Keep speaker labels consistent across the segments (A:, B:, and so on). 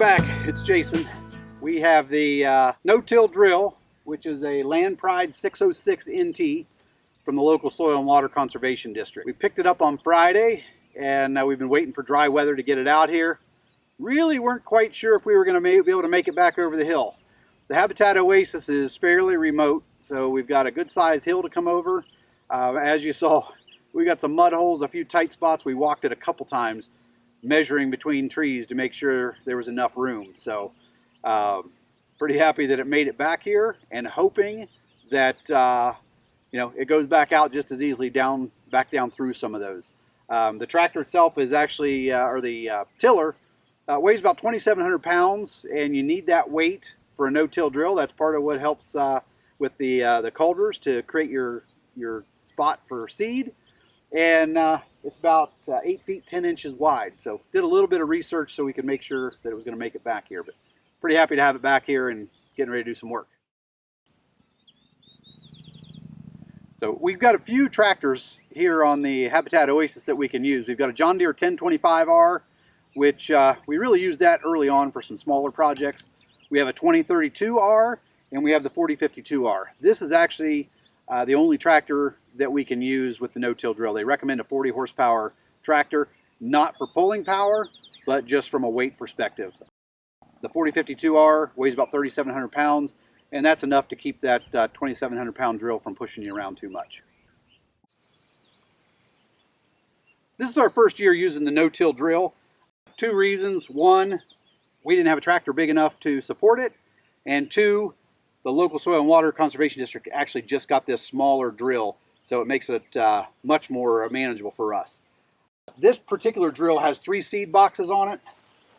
A: back, it's Jason. We have the no-till drill, which is a Land Pride 606 NT from the local Soil and Water Conservation District. We picked it up on Friday, and we've been waiting for dry weather to get it out here. Really weren't quite sure if we were going to be able to make it back over the hill. The Habitat Oasis is fairly remote, so we've got a good sized hill to come over. As you saw, we got some mud holes, a few tight spots. We walked it a couple times, measuring between trees to make sure there was enough room. So pretty happy that it made it back here, and hoping that it goes back out just as easily back down through some of those. The tractor itself is actually, the tiller, weighs about 2,700 pounds, and you need that weight for a no-till drill. That's part of what helps with the culvers to create your spot for seed. And it's about 8 feet 10 inches wide. So did a little bit of research so we could make sure that it was going to make it back here. But pretty happy to have it back here and getting ready to do some work. So we've got a few tractors here on the Habitat Oasis that we can use. We've got a John Deere 1025R, which we really used that early on for some smaller projects. We have a 2032R, and we have the 4052R. This is actually the only tractor that we can use with the no-till drill. They recommend a 40 horsepower tractor, not for pulling power, but just from a weight perspective. The 4052R weighs about 3,700 pounds, and that's enough to keep that 2,700 pound drill from pushing you around too much. This is our first year using the no-till drill. Two reasons. One, we didn't have a tractor big enough to support it, and two, the local Soil and Water Conservation District actually just got this smaller drill, so it makes it much more manageable for us. This particular drill has 3 seed boxes on it.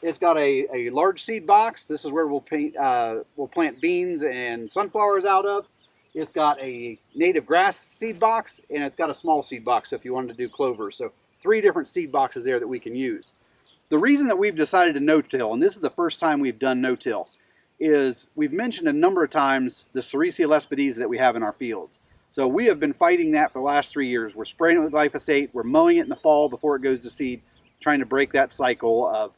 A: It's got a large seed box. This is where we'll plant beans and sunflowers out of. It's got a native grass seed box, and it's got a small seed box if you wanted to do clover. So 3 different seed boxes there that we can use. The reason that we've decided to no-till, and this is the first time we've done no-till, is we've mentioned a number of times the Sericea lespedeza that we have in our fields. So we have been fighting that for the last 3 years. We're spraying it with glyphosate, we're mowing it in the fall before it goes to seed, trying to break that cycle of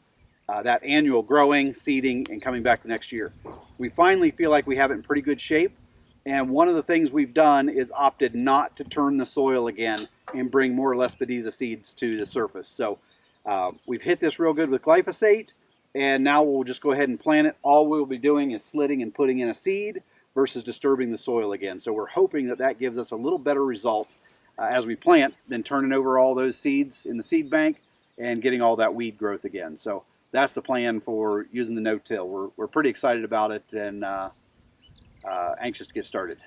A: that annual growing, seeding, and coming back the next year. We finally feel like we have it in pretty good shape, and one of the things we've done is opted not to turn the soil again and bring more lespedeza seeds to the surface. So we've hit this real good with glyphosate, and now we'll just go ahead and plant it. All we'll be doing is slitting and putting in a seed versus disturbing the soil again. So we're hoping that that gives us a little better result as we plant than turning over all those seeds in the seed bank and getting all that weed growth again. So that's the plan for using the no-till. We're pretty excited about it and anxious to get started.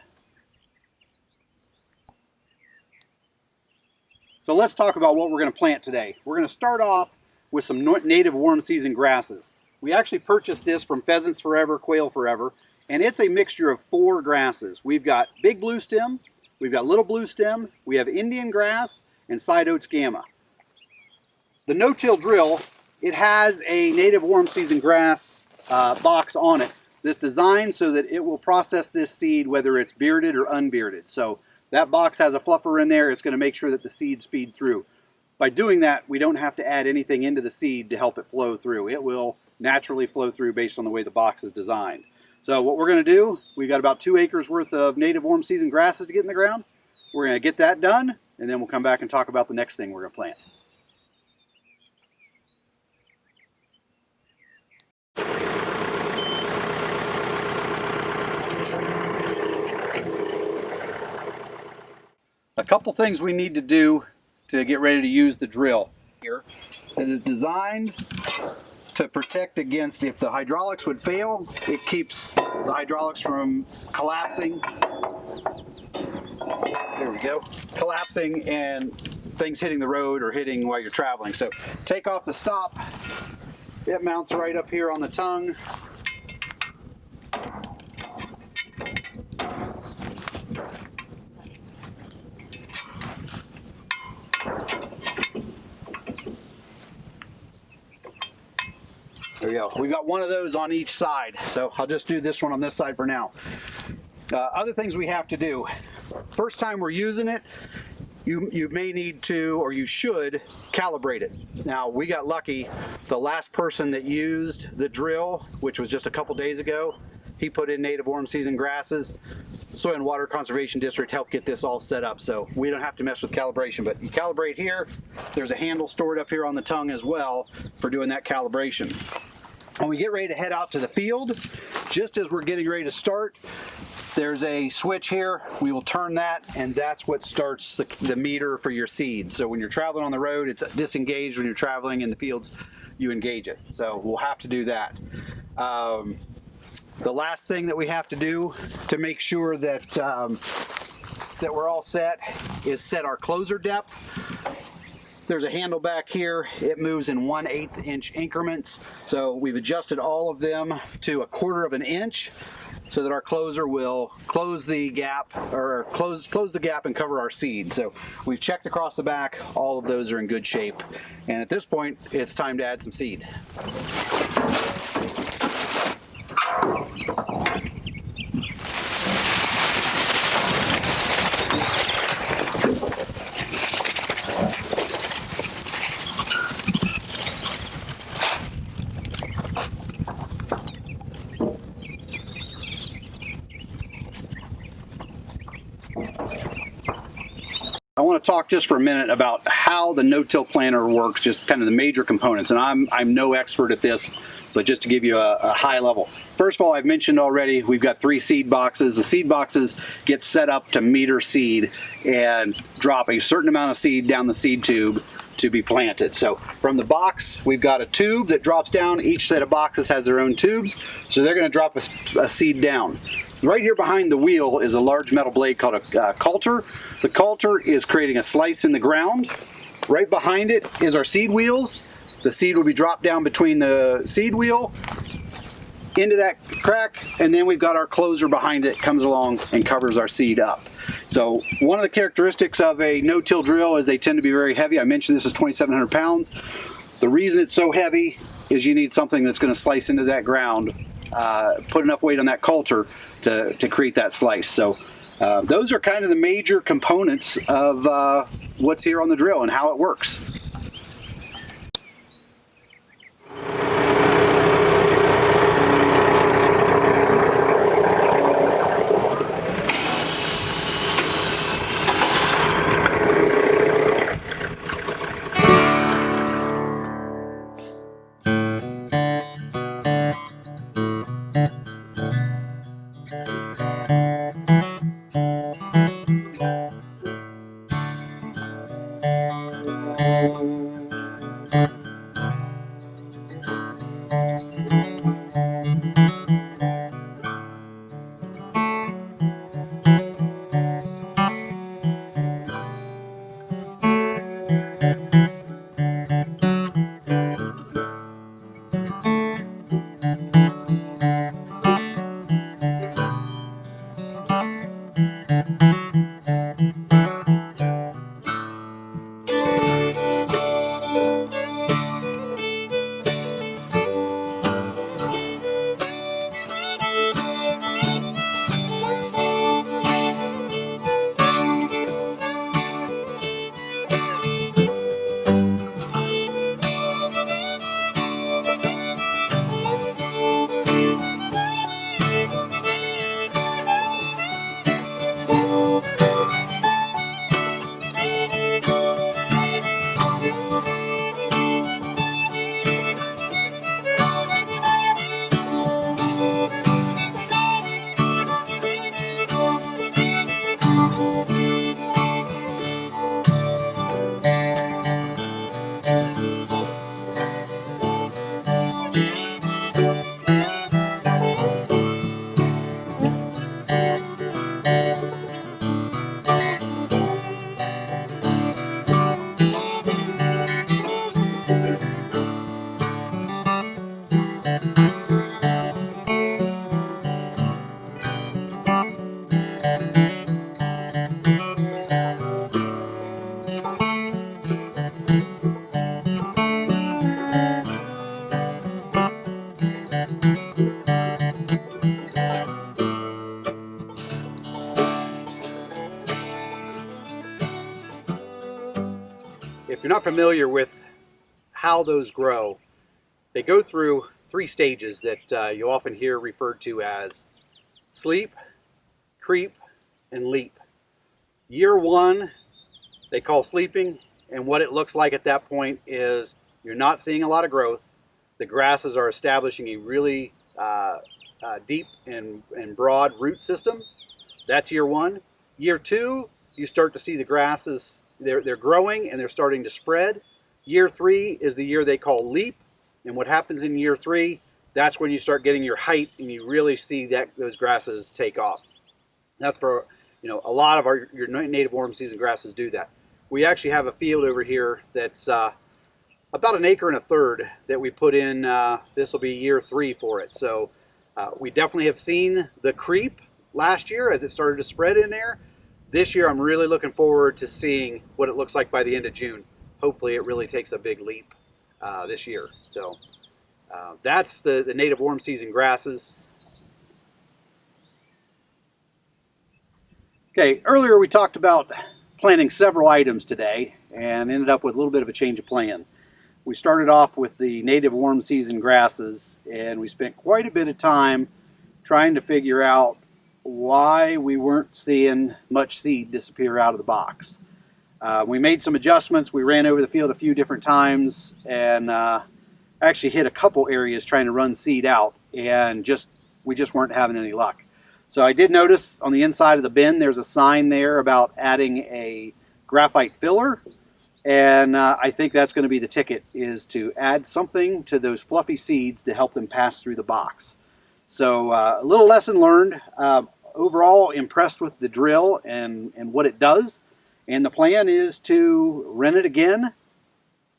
A: So let's talk about what we're going to plant today. We're going to start off with some native warm season grasses. We actually purchased this from Pheasants Forever, Quail Forever, and it's a mixture of 4 grasses. We've got big bluestem, we've got little bluestem, we have Indian grass, and sideoats gamma. The no-till drill, it has a native warm season grass box on it that's designed so that it will process this seed whether it's bearded or unbearded. So that box has a fluffer in there. It's going to make sure that the seeds feed through. By doing that, we don't have to add anything into the seed to help it flow through. It will naturally flow through based on the way the box is designed. So what we're going to do, we've got about 2 acres worth of native warm season grasses to get in the ground. We're going to get that done, and then we'll come back and talk about the next thing we're going to plant. A couple things we need to do to get ready to use the drill here. It is designed to protect against, if the hydraulics would fail, it keeps the hydraulics from collapsing. There we go. Collapsing and things hitting the road or hitting while you're traveling. So take off the stop. It mounts right up here on the tongue. There we go. We've got one of those on each side, so I'll just do this one on this side for now. Other things we have to do. First time we're using it, you may need to, or you should, calibrate it. Now, we got lucky. The last person that used the drill, which was just a couple days ago, he put in native warm season grasses. Soil and Water Conservation District helped get this all set up, so we don't have to mess with calibration. But you calibrate here. There's a handle stored up here on the tongue as well for doing that calibration. When we get ready to head out to the field, just as we're getting ready to start, there's a switch here. We will turn that, and that's what starts the meter for your seed. So when you're traveling on the road, it's disengaged. When you're traveling in the fields, you engage it. So we'll have to do that. The last thing that we have to do to make sure that that we're all set is set our closer depth. There's a handle back here. It moves in 1/8 inch increments. So we've adjusted all of them to 1/4 of an inch so that our closer will close the gap, or close the gap and cover our seed. So we've checked across the back. All of those are in good shape. And at this point, it's time to add some seed. I want to talk just for a minute about how the no-till planter works, just kind of the major components. And I'm no expert at this, but just to give you a high level. First of all, I've mentioned already, we've got 3 seed boxes. The seed boxes get set up to meter seed and drop a certain amount of seed down the seed tube to be planted. So from the box, we've got a tube that drops down. Each set of boxes has their own tubes, so they're going to drop a seed down. Right here behind the wheel is a large metal blade called a coulter. The coulter is creating a slice in the ground. Right behind it is our seed wheels. The seed will be dropped down between the seed wheel into that crack, and then we've got our closer behind it, comes along and covers our seed up. So one of the characteristics of a no-till drill is they tend to be very heavy. I mentioned this is 2,700 pounds. The reason it's so heavy is you need something that's going to slice into that ground, put enough weight on that coulter to create that slice. So those are kind of the major components of what's here on the drill and how it works. If you're not familiar with how those grow, they go through 3 stages that you often hear referred to as sleep, creep, and leap. Year 1, they call sleeping, and what it looks like at that point is you're not seeing a lot of growth. The grasses are establishing a really deep and broad root system. That's year 1. Year 2, you start to see the grasses, they're growing and they're starting to spread. Year 3 is the year they call leap, and what happens in year 3, that's when you start getting your height and you really see that those grasses take off. That's for, a lot of your native warm season grasses do that. We actually have a field over here that's about 1.25 acres that we put in. This will be year 3 for it. So we definitely have seen the creep last year as it started to spread in there. This year I'm really looking forward to seeing what it looks like by the end of June. Hopefully it really takes a big leap this year. So that's the native warm season grasses. Okay, earlier we talked about planting several items today and ended up with a little bit of a change of plan. We started off with the native warm season grasses, and we spent quite a bit of time trying to figure out why we weren't seeing much seed disappear out of the box. We made some adjustments. We ran over the field a few different times and actually hit a couple areas trying to run seed out, and we just weren't having any luck. So I did notice on the inside of the bin there's a sign there about adding a graphite filler, and I think that's going to be the ticket, is to add something to those fluffy seeds to help them pass through the box. So a little lesson learned. Overall impressed with the drill and what it does, and the plan is to run it again.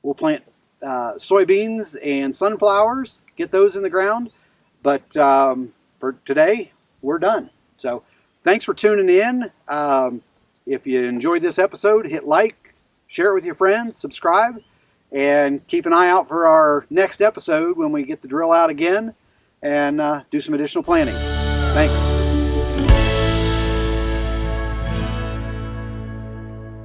A: We'll plant soybeans and sunflowers, get those in the ground, but for today we're done. So thanks for tuning in. If you enjoyed this episode, hit like, share it with your friends, subscribe, and keep an eye out for our next episode when we get the drill out again and do some additional planting. Thanks.